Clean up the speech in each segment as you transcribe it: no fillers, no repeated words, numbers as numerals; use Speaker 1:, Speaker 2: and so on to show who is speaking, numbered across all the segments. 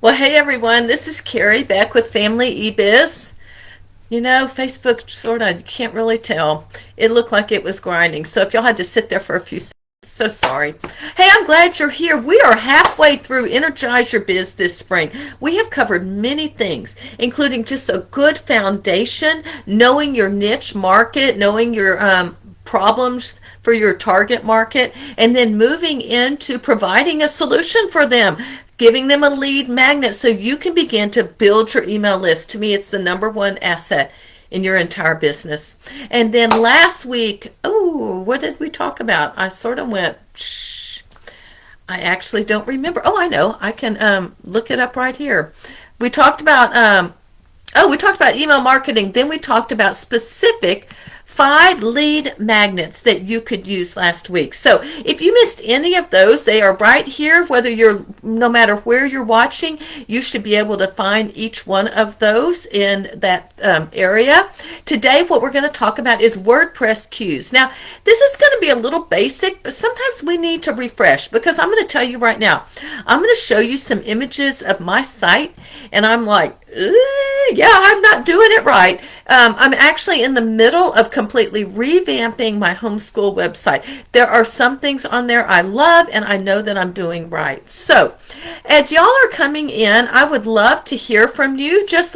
Speaker 1: Well, hey everyone, this is Carrie back with Family eBiz. Facebook sort of, you can't really tell. It looked like it was grinding. So if y'all had to sit there for a few seconds, so sorry. Hey, I'm glad you're here. We are halfway through Energize Your Biz this spring. We have covered many things, including just a good foundation, knowing your niche market, knowing your problems for your target market, and then moving into providing a solution for them, giving them a lead magnet so you can begin to build your email list. To me, it's the number one asset in your entire business. And then last week, what did we talk about? I sort of went, shh. I actually don't remember. Oh, I know. I can look it up right here. We talked about we talked about email marketing. Then we talked about specific 5 lead magnets that you could use last week. So if you missed any of those, they are right here. No matter where you're watching, you should be able to find each one of those in that area. Today, what we're going to talk about is WordPress queues. Now, this is going to be a little basic, but sometimes we need to refresh, because I'm going to tell you right now, I'm going to show you some images of my site, and I'm like, yeah, I'm not doing it right. I'm actually in the middle of completely revamping my homeschool website. There are some things on there I love, and I know that I'm doing right. So as y'all are coming in, I would love to hear from you. Just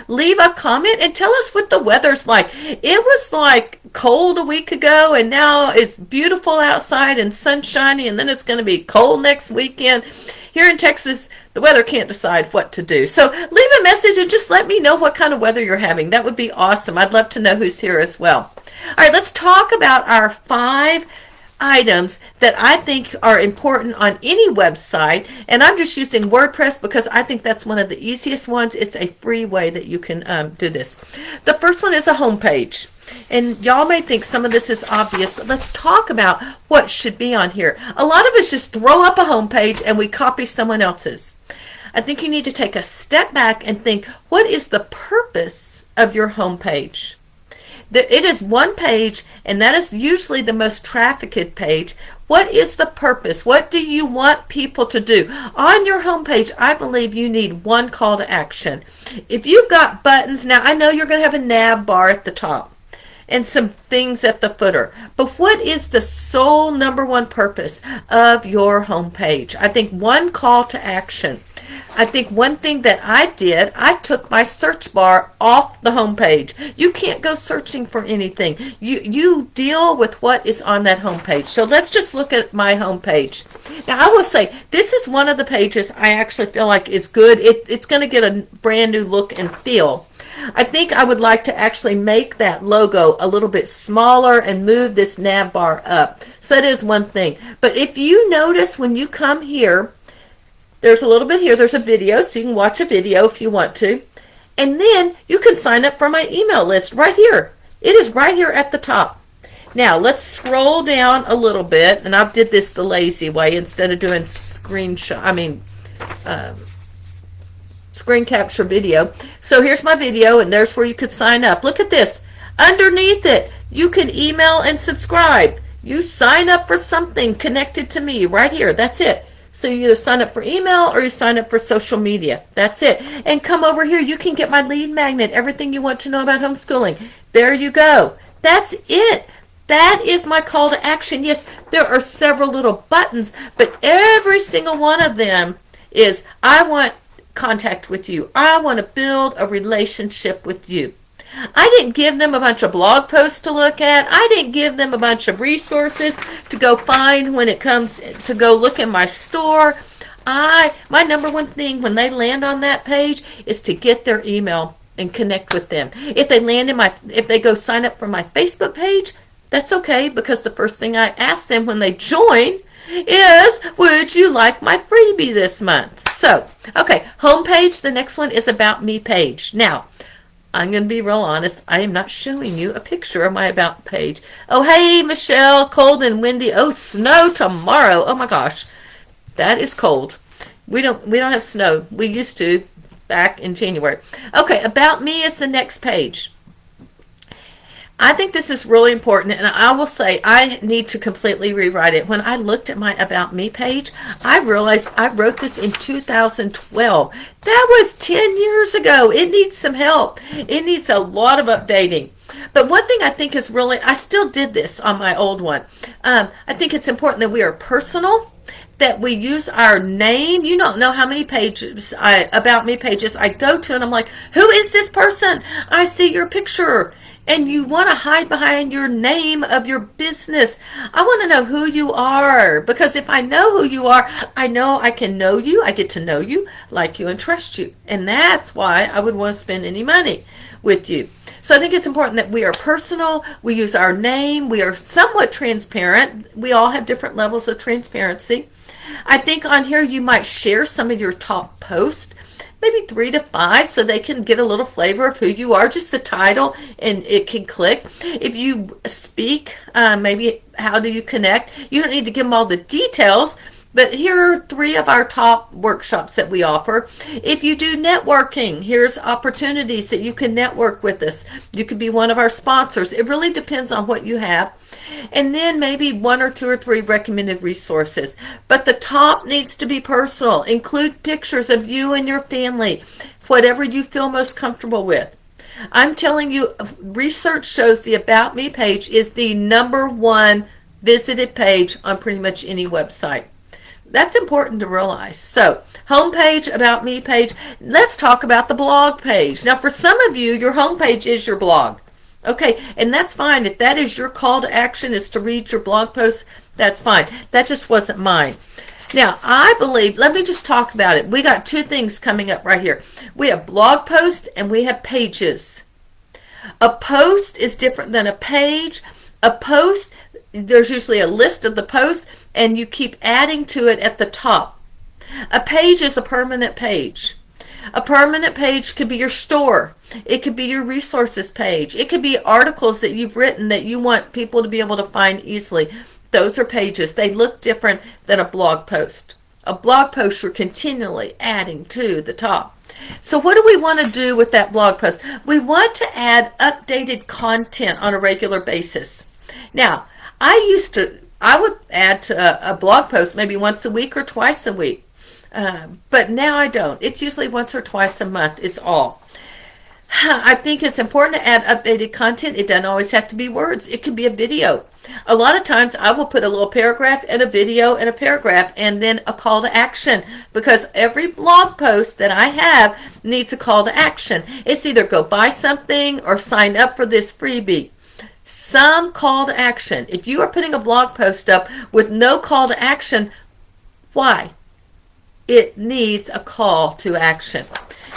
Speaker 1: leave a comment and tell us what the weather's like. It was like cold a week ago, and now it's beautiful outside and sunshiny, and then it's going to be cold next weekend. Here in Texas, the weather can't decide what to do. So leave a message and just let me know what kind of weather you're having. That would be awesome. I'd love to know who's here as well. All right, let's talk about our 5 items that I think are important on any website. And I'm just using WordPress because I think that's one of the easiest ones. It's a free way that you can do this. The first one is a homepage. And y'all may think some of this is obvious, but let's talk about what should be on here. A lot of us just throw up a homepage and we copy someone else's. I think you need to take a step back and think, what is the purpose of your homepage? It is one page, and that is usually the most trafficked page. What is the purpose? What do you want people to do? On your homepage, I believe you need one call to action. If you've got buttons, now I know you're going to have a nav bar at the top and some things at the footer. But what is the sole number one purpose of your homepage? I think one call to action. I think one thing that I did, I took my search bar off the homepage. You can't go searching for anything. You deal with what is on that homepage. So let's just look at my homepage. Now I will say, this is one of the pages I actually feel like is good. It's going to get a brand new look and feel. I think I would like to actually make that logo a little bit smaller and move this nav bar up. So that is one thing. But if you notice when you come here, there's a little bit here. There's a video, so you can watch a video if you want to. And then you can sign up for my email list right here. It is right here at the top. Now, let's scroll down a little bit. And I did this the lazy way instead of doing screen capture video. So here's my video, and there's where you could sign up. Look at this. Underneath it, you can email and subscribe. You sign up for something connected to me right here. That's it. So you either sign up for email or you sign up for social media. That's it. And come over here. You can get my lead magnet, everything you want to know about homeschooling. There you go. That's it. That is my call to action. Yes, there are several little buttons, but every single one of them is, I want contact with you. I want to build a relationship with you. I didn't give them a bunch of blog posts to look at. I didn't give them a bunch of resources to go find when it comes to go look in my store. My number one thing when they land on that page is to get their email and connect with them. If they go sign up for my Facebook page, that's okay, because the first thing I ask them when they join is, would you like my freebie this month? So, okay, homepage. The next one is About Me page. Now, I'm going to be real honest. I am not showing you a picture of my About page. Oh, hey, Michelle, cold and windy. Oh, snow tomorrow. Oh my gosh, that is cold. We don't have snow. We used to back in January. Okay, About Me is the next page. I think this is really important, and I will say I need to completely rewrite it. When I looked at my About Me page, I realized I wrote this in 2012. That was 10 years ago. It needs some help. It needs a lot of updating. But one thing I think is really, I still did this on my old one. I think it's important that we are personal, that we use our name. You don't know how many pages, About Me pages I go to, and I'm like, who is this person? I see your picture. And you want to hide behind your name of your business. I want to know who you are, because if I know who you are, I know I can know you. I get to know you, like you, and trust you. And that's why I would want to spend any money with you. So I think it's important that we are personal. We use our name. We are somewhat transparent. We all have different levels of transparency. I think on here you might share some of your top posts, maybe 3 to 5, so they can get a little flavor of who you are, just the title, and it can click. If you speak, maybe how do you connect? You don't need to give them all the details, but here are 3 of our top workshops that we offer. If you do networking, here's opportunities that you can network with us. You could be one of our sponsors. It really depends on what you have. And then maybe 1 or 2 or 3 recommended resources. But the top needs to be personal. Include pictures of you and your family, whatever you feel most comfortable with. I'm telling you, research shows the About Me page is the #1 visited page on pretty much any website. That's important to realize. So, homepage, About Me page. Let's talk about the blog page. Now, for some of you, your homepage is your blog. Okay, and that's fine. If that is your call to action, is to read your blog post, that's fine. That just wasn't mine. Now, I believe, let me just talk about it. We got 2 things coming up right here. We have blog posts and we have pages. A post is different than a page. A post, there's usually a list of the posts, and you keep adding to it at the top. A page is a permanent page. A permanent page could be your store. It could be your resources page. It could be articles that you've written that you want people to be able to find easily. Those are pages. They look different than a blog post. A blog post you're continually adding to the top. So what do we want to do with that blog post? We want to add updated content on a regular basis. Now, I would add to a blog post maybe once a week or twice a week. But now I don't. It's usually once or twice a month is all. I think it's important to add updated content. It doesn't always have to be words. It could be a video. A lot of times I will put a little paragraph and a video and a paragraph and then a call to action, because every blog post that I have needs a call to action. It's either go buy something or sign up for this freebie. Some call to action. If you are putting a blog post up with no call to action, why? It needs a call to action.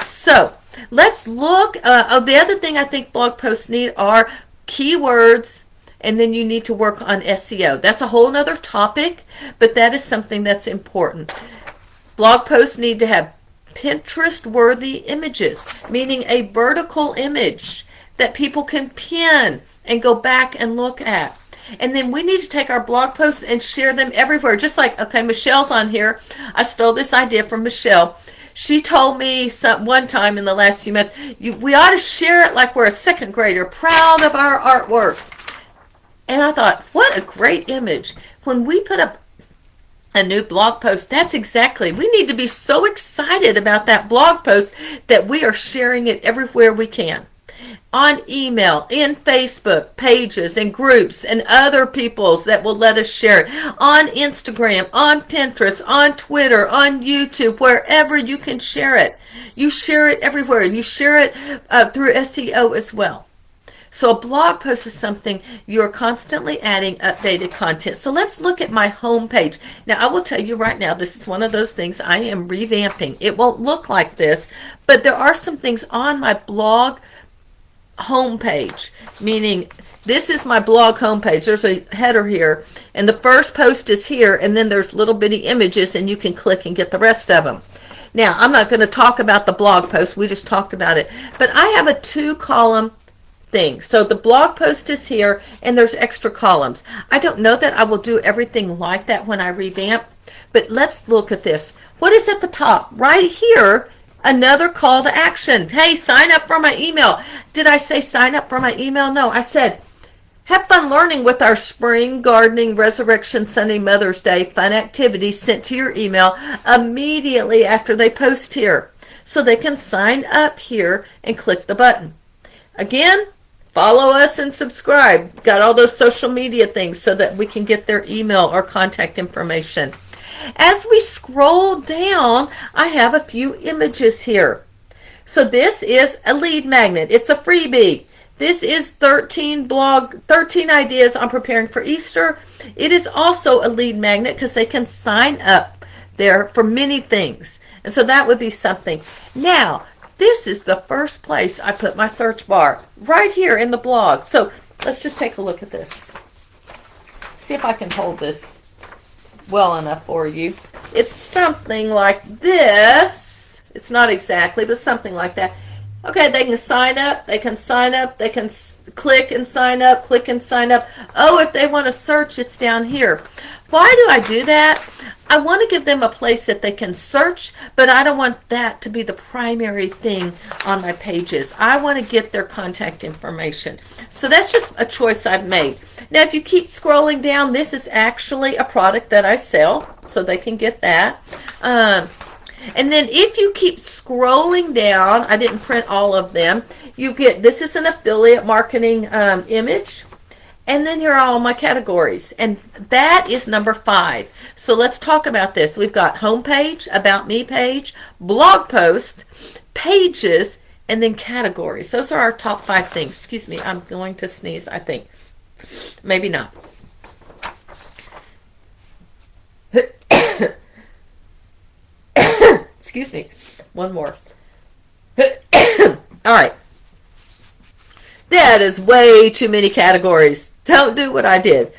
Speaker 1: So let's look. The other thing I think blog posts need are keywords, and then you need to work on SEO. That's a whole nother topic, but that is something that's important. Blog posts need to have Pinterest-worthy images, meaning a vertical image that people can pin and go back and look at. And then we need to take our blog posts and share them everywhere. Just like, okay, Michelle's on here. I stole this idea from Michelle. She told me one time in the last few months, we ought to share it like we're a 2nd grader, proud of our artwork. And I thought, what a great image. When we put up a new blog post, that's exactly, we need to be so excited about that blog post that we are sharing it everywhere we can. On email, in Facebook pages and groups and other people's that will let us share it. On Instagram, on Pinterest, on Twitter, on YouTube, wherever you can share it. You share it everywhere. You share it through SEO as well. So a blog post is something you're constantly adding updated content. So let's look at my home page. Now, I will tell you right now, this is one of those things I am revamping. It won't look like this, but there are some things on my blog homepage, meaning this is my blog homepage. There's a header here, and the first post is here, and then there's little bitty images, and you can click and get the rest of them. Now, I'm not going to talk about the blog post. We just talked about it. But I have a 2-column thing. So the blog post is here, and there's extra columns. I don't know that I will do everything like that when I revamp, but let's look at this. What is at the top? Right here, another call to action. Hey, sign up for my email. Did I say sign up for my email? No, I said Have fun learning with our Spring Gardening Resurrection Sunday Mother's Day fun activities sent to your email immediately after they post here. So they can sign up here and click the button. Again, follow us and subscribe. Got all those social media things so that we can get their email or contact information. As we scroll down, I have a few images here. So this is a lead magnet. It's a freebie. This is 13 ideas on preparing for Easter. It is also a lead magnet because they can sign up there for many things. And so that would be something. Now, this is the first place I put my search bar, right here in the blog. So let's just take a look at this. See if I can hold this well enough for you. It's something like this. It's not exactly, but something like that. Okay, they can sign up, they can sign up, they can click and sign up, click and sign up. Oh, if they want to search, it's down here. Why do I do that? I want to give them a place that they can search, but I don't want that to be the primary thing on my pages. I want to get their contact information. So that's just a choice I've made. Now, if you keep scrolling down, this is actually a product that I sell, so they can get that. And then if you keep scrolling down, I didn't print all of them, you get, this is an affiliate marketing image. And then here are all my categories. And that is number 5. So let's talk about this. We've got homepage, about me page, blog post, pages, and then categories. Those are our top 5 things. Excuse me, I'm going to sneeze, I think. Maybe not. Excuse me. One more. All right. That is way too many categories. Don't do what I did.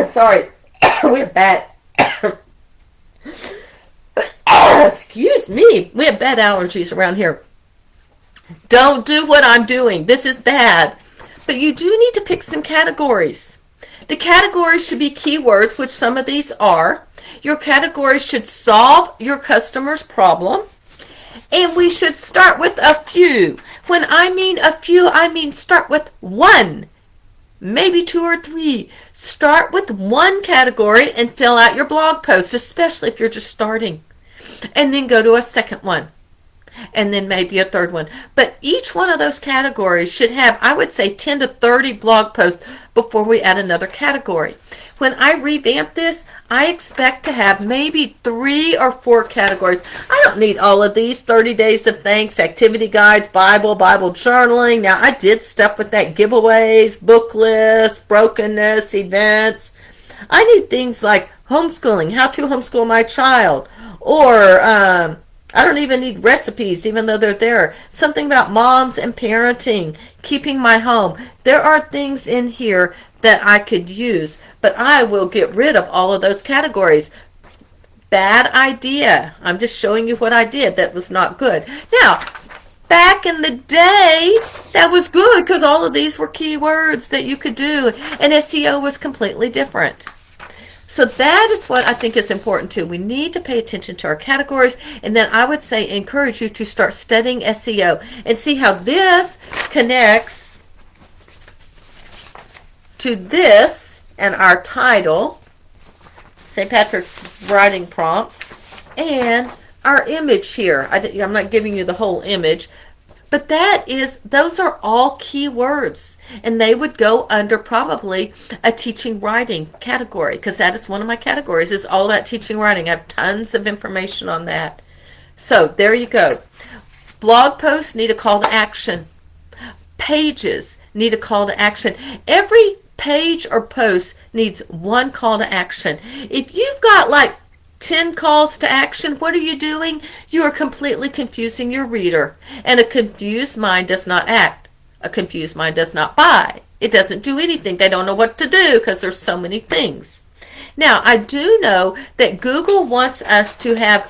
Speaker 1: Sorry. We have bad. Excuse me. We have bad allergies around here. Don't do what I'm doing. This is bad. But you do need to pick some categories. The categories should be keywords, which some of these are. Your categories should solve your customer's problem. And we should start with a few. When I mean a few, I mean start with 1, maybe 2 or 3. Start with 1 category and fill out your blog post, especially if you're just starting. And then go to a second one. And then maybe a third one. But each one of those categories should have, I would say, 10 to 30 blog posts before we add another category. When I revamp this, I expect to have maybe 3 or 4 categories. I don't need all of these: 30 days of thanks, activity guides, Bible journaling. Now, I did stuff with that: giveaways, book lists, brokenness, events. I need things like homeschooling, how to homeschool my child, or I don't even need recipes, even though they're there. Something about moms and parenting, keeping my home. There are things in here that I could use, but I will get rid of all of those categories. Bad idea. I'm just showing you what I did that was not good. Now, back in the day, that was good because all of these were keywords that you could do, and SEO was completely different. So that is what I think is important too. We need to pay attention to our categories, and then I would say encourage you to start studying SEO and see how this connects to this and our title, St. Patrick's writing prompts, and our image here. I'm not giving you the whole image, but those are all keywords, and they would go under probably a teaching writing category, because that is one of my categories. It's all about teaching writing. I have tons of information on that. So there you go. Blog posts need a call to action. Pages need a call to action. Every page or post needs 1 call to action. If you've got like 10 calls to action, what are you doing? You are completely confusing your reader. And a confused mind does not act. A confused mind does not buy. It doesn't do anything. They don't know what to do because there's so many things. Now, I do know that Google wants us to have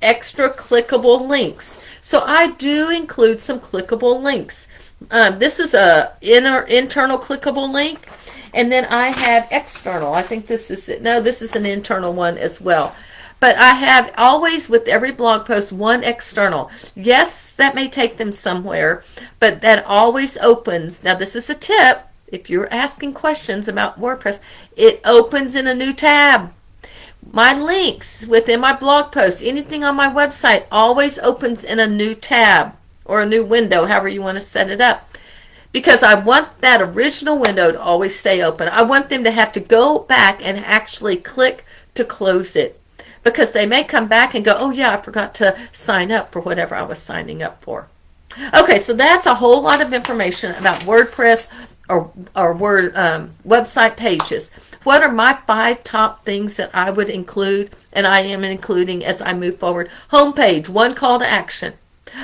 Speaker 1: extra clickable links. So I do include some clickable links. This is a internal clickable link. And then I have external. I think this is it. No, this is an internal one as well. But I have always, with every blog post, one external. Yes, that may take them somewhere, but that always opens. Now, this is a tip. If you're asking questions about WordPress, it opens in a new tab. My links within my blog posts, anything on my website, always opens in a new tab or a new window, however you want to set it up. Because I want that original window to always stay open. I want them to have to go back and actually click to close it. Because they may come back and go, oh yeah, I forgot to sign up for whatever I was signing up for. Okay, so that's a whole lot of information about WordPress or Word website pages. What are my 5 top things that I would include, and I am including as I move forward? Homepage, one call to action.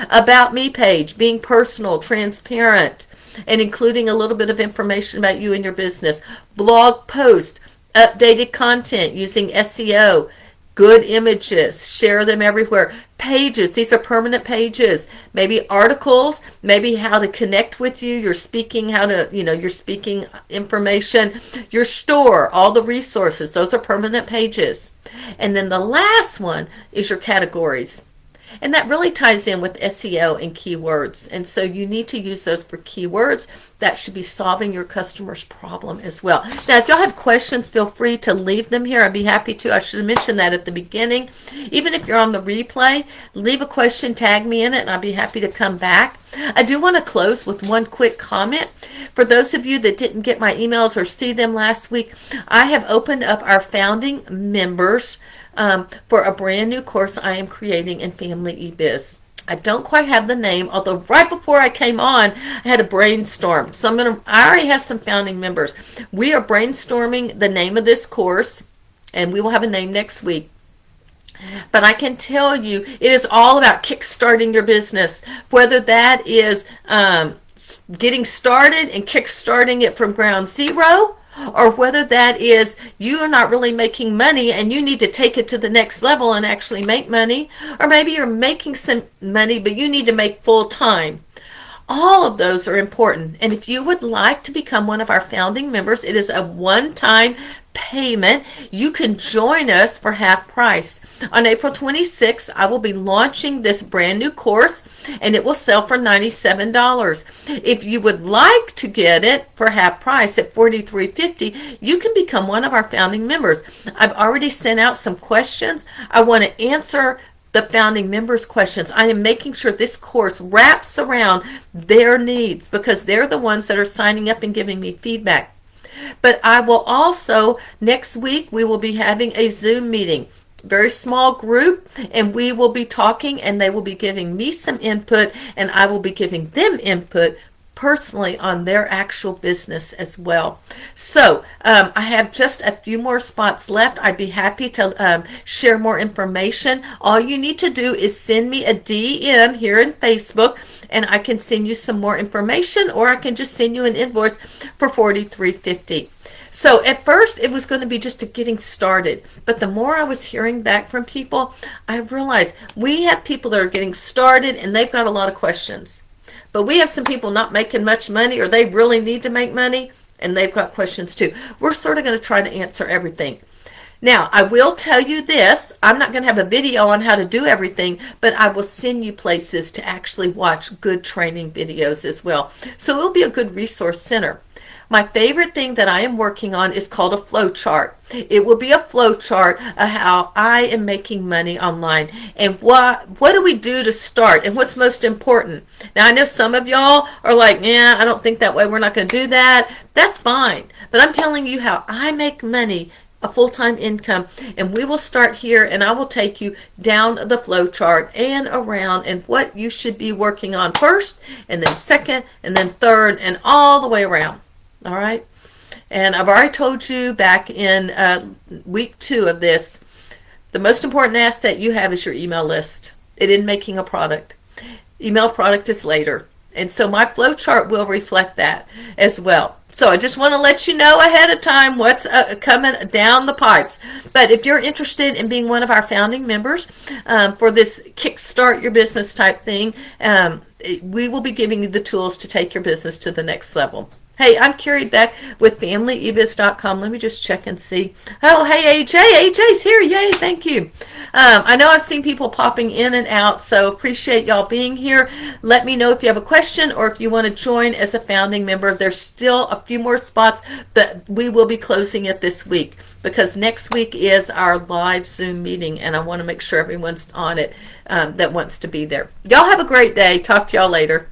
Speaker 1: About me page, being personal, transparent, and including a little bit of information about you and your business. Blog post, updated content using SEO, good images, share them everywhere. Pages, these are permanent pages. Maybe articles, maybe how to connect with you, your speaking, your speaking information, your store, all the resources. Those are permanent pages. And then the last one is your categories. And that really ties in with SEO and keywords. And so you need to use those for keywords. That should be solving your customer's problem as well. Now, if y'all have questions, feel free to leave them here. I'd be happy to. I should have mentioned that at the beginning. Even if you're on the replay, leave a question, tag me in it, and I'd be happy to come back. I do want to close with one quick comment. For those of you that didn't get my emails or see them last week, I have opened up our founding members for a brand new course I am creating in Family eBiz. I don't quite have the name, although right before I came on, I had a brainstorm. So I already have some founding members. We are brainstorming the name of this course, and we will have a name next week. But I can tell you, it is all about kickstarting your business, whether that is getting started and kickstarting it from ground zero, or whether that is you are not really making money and you need to take it to the next level and actually make money, or maybe you're making some money but you need to make full time. All of those are important. And if you would like to become one of our founding members, it is a one-time payment. You can join us for half price. On April 26th, I will be launching this brand new course, and it will sell for $97. If you would like to get it for half price at $43.50, you can become one of our founding members. I've already sent out some questions. I want to answer the founding members' questions. I am making sure this course wraps around their needs because they're the ones that are signing up and giving me feedback. But I will also, next week, we will be having a Zoom meeting, very small group, and we will be talking, and they will be giving me some input, and I will be giving them input personally on their actual business as well. So I have just a few more spots left. I'd be happy to share more information. All you need to do is send me a DM here in Facebook, and I can send you some more information, or I can just send you an invoice for $43.50. So at first it was going to be just a getting started, but the more I was hearing back from people, I realized we have people that are getting started and they've got a lot of questions. But we have some people not making much money, or they really need to make money, and they've got questions too. We're sort of going to try to answer everything. Now, I will tell you this. I'm not going to have a video on how to do everything, but I will send you places to actually watch good training videos as well. So it'll be a good resource center. My favorite thing that I am working on is called a flow chart. It will be a flow chart of how I am making money online and what do we do to start and what's most important. Now, I know some of y'all are like, yeah, I don't think that way. We're not going to do that. That's fine. But I'm telling you how I make money, a full-time income, and we will start here, and I will take you down the flow chart and around and what you should be working on first, and then second, and then third, and all the way around. All right, and I've already told you back in week 2 of this, the most important asset you have is your email list. It isn't making a product. Email product is later, and so my flow chart will reflect that as well. So I just want to let you know ahead of time what's coming down the pipes. But if you're interested in being one of our founding members for this Kickstart Your Business type thing, we will be giving you the tools to take your business to the next level. Hey, I'm Carrie Beck with FamilyEbiz.com. Let me just check and see. Oh, hey, AJ. AJ's here. Yay, thank you. I know I've seen people popping in and out, so appreciate y'all being here. Let me know if you have a question or if you want to join as a founding member. There's still a few more spots, but we will be closing it this week because next week is our live Zoom meeting, and I want to make sure everyone's on it that wants to be there. Y'all have a great day. Talk to y'all later.